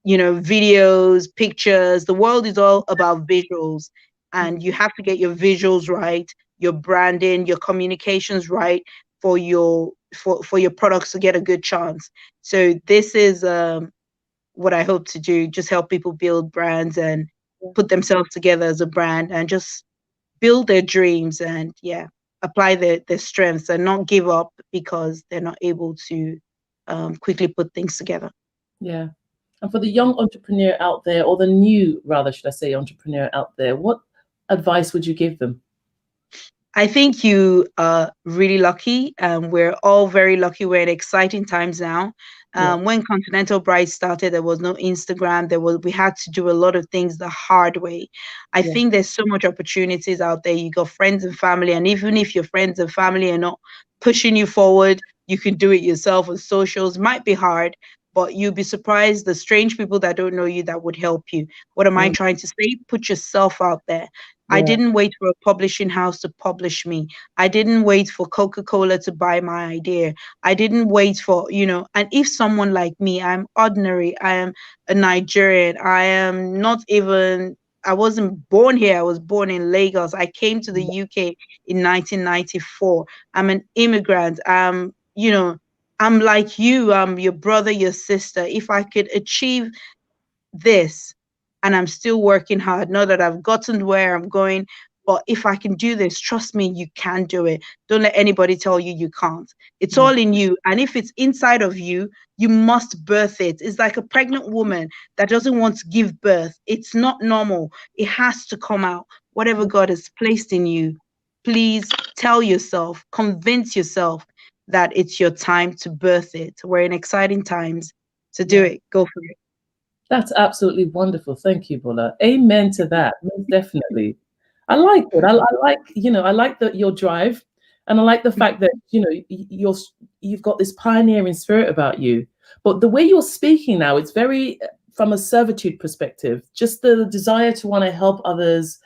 Videos, pictures, the world is all about visuals, and you have to get your visuals right, your branding, your communications right for your products to get a good chance. So this is what I hope to do, just help people build brands and put themselves together as a brand and just build their dreams and apply their strengths and not give up because they're not able to quickly put things together. Yeah. And for the young entrepreneur out there, or the new, rather, should I say, entrepreneur out there, what advice would you give them? I think you are really lucky. We're all very lucky. We're in exciting times now. When Continental Bride started, there was no Instagram. We had to do a lot of things the hard way. I think there's so much opportunities out there. You got friends and family, and even if your friends and family are not pushing you forward, you can do it yourself on socials. Might be hard, but you'll be surprised the strange people that don't know you that would help you. What am I trying to say? Put yourself out there. I didn't wait for a publishing house to publish me. I didn't wait for Coca-Cola to buy my idea. I didn't wait for, and if someone like me, I'm ordinary, I am a Nigerian, I wasn't born here. I was born in Lagos. I came to the UK in 1994. I'm an immigrant. I'm like you, I'm your brother, your sister. If I could achieve this, and I'm still working hard, not that I've gotten where I'm going, but if I can do this, trust me, you can do it. Don't let anybody tell you you can't. It's all in you. And if it's inside of you, you must birth it. It's like a pregnant woman that doesn't want to give birth. It's not normal. It has to come out. Whatever God has placed in you, please tell yourself, convince yourself that it's your time to birth it. We're in exciting times. So do it. Go for it. That's absolutely wonderful. Thank you, Bola. Amen to that. Most definitely. I like it. I like your drive, and I like the fact that you've got this pioneering spirit about you. But the way you're speaking now, it's very from a servitude perspective. Just the desire to want to help others,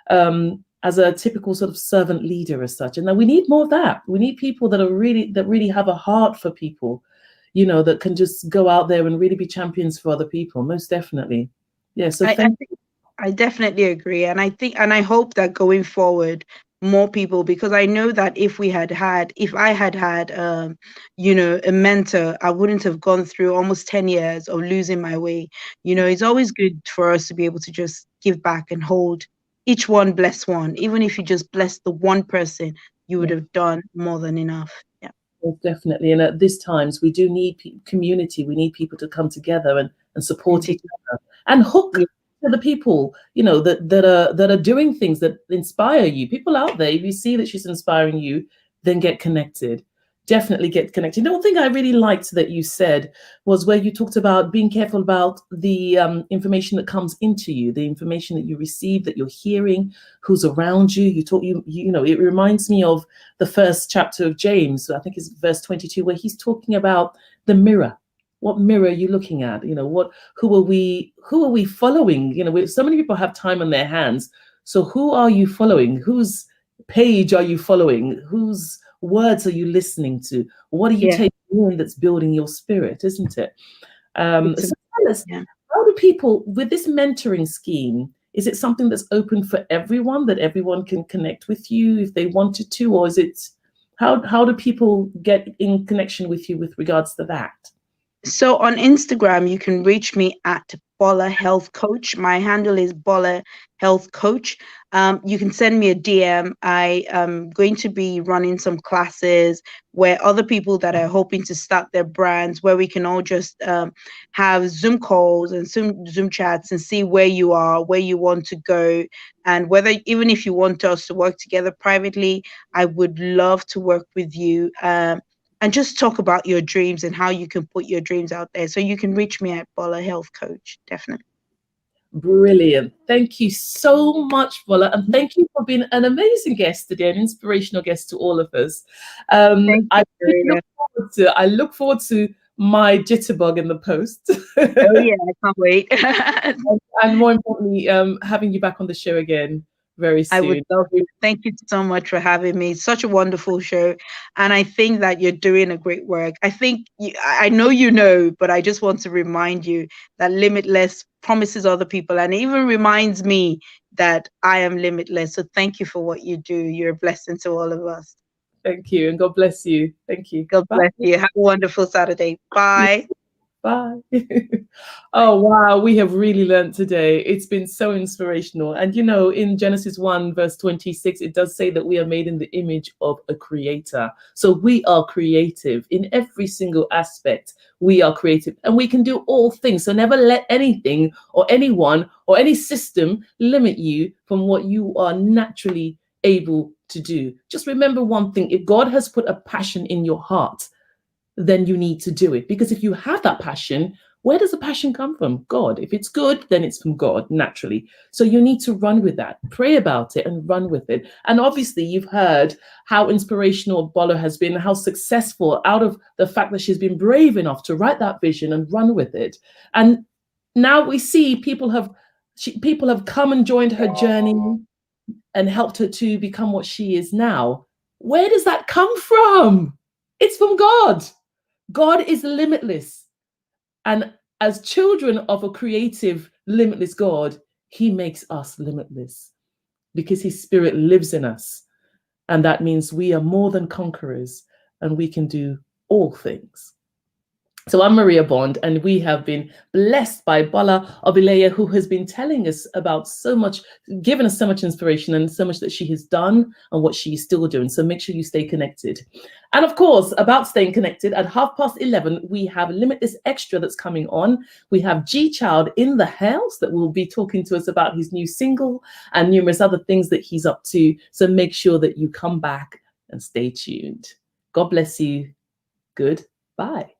as a typical sort of servant leader as such. And then we need more of that. We need people that really have a heart for people, that can just go out there and really be champions for other people. Most definitely. Yeah. So I definitely agree. And I hope that going forward, more people, because I know that if I had had, a mentor, I wouldn't have gone through almost 10 years of losing my way. It's always good for us to be able to just give back and hold each one, bless one. Even if you just bless the one person, you would have done more than enough. Yeah. Definitely. And at these times, we do need community. We need people to come together and support each other and hook to the people, that are doing things that inspire you. People out there, if you see that she's inspiring you, then get connected. Definitely get connected. The one thing I really liked that you said was where you talked about being careful about the information that comes into you, the information that you receive, that you're hearing, who's around you. It reminds me of the first chapter of James, I think it's verse 22, where he's talking about the mirror. What mirror are you looking at? Who are we following? So many people have time on their hands. So who are you following? Whose page are you following? Whose words are you listening to? What are you taking in that's building your spirit, isn't it? So tell us, how do people, with this mentoring scheme, is it something that's open for everyone, that everyone can connect with you if they wanted to, or is it, how do people get in connection with you with regards to that? So on Instagram, you can reach me at Bola Health Coach. My handle is Bola Health Coach. You can send me a DM. I am going to be running some classes where other people that are hoping to start their brands, where we can all just have Zoom calls and Zoom chats and see where you are, where you want to go, and whether even if you want us to work together privately, I would love to work with you. And just talk about your dreams and how you can put your dreams out there. So you can reach me at Bola Health Coach, definitely. Brilliant. Thank you so much, Bola. And thank you for being an amazing guest today, an inspirational guest to all of us. Thank I you, really Rita. I look forward to my jitterbug in the post. Oh yeah, I can't wait. And more importantly, having you back on the show again very I would soon. love it. Thank you so much for having me. Such a wonderful show. And I think that you're doing a great work. I think I know you know, but I just want to remind you that Limitless promises other people and even reminds me that I am limitless. So thank you for what you do. You're a blessing to all of us. Thank you, and God bless you. Thank you. God Bye. bless you. Have a wonderful Saturday. Bye. Bye. Oh, wow. We have really learned today. It's been so inspirational. And you know, in Genesis 1, verse 26, it does say that we are made in the image of a creator. So we are creative in every single aspect. We are creative and we can do all things. So never let anything or anyone or any system limit you from what you are naturally able to do. Just remember one thing: if God has put a passion in your heart, then you need to do it. Because if you have that passion, where does the passion come from? God. If it's good, then it's from God naturally. So you need to run with that, pray about it and run with it. And obviously you've heard how inspirational Bola has been, how successful out of the fact that she's been brave enough to write that vision and run with it. And now we see people have come and joined her journey and helped her to become what she is now. Where does that come from? It's from God. God is limitless. And as children of a creative, limitless God, he makes us limitless because his spirit lives in us. And that means we are more than conquerors and we can do all things. So I'm Maria Bond, and we have been blessed by Bola Obileye, who has been telling us about so much, given us so much inspiration and so much that she has done and what she is still doing. So make sure you stay connected. And of course, about staying connected, at 11:30, we have Limitless Extra that's coming on. We have G Child in the house that will be talking to us about his new single and numerous other things that he's up to. So make sure that you come back and stay tuned. God bless you. Goodbye.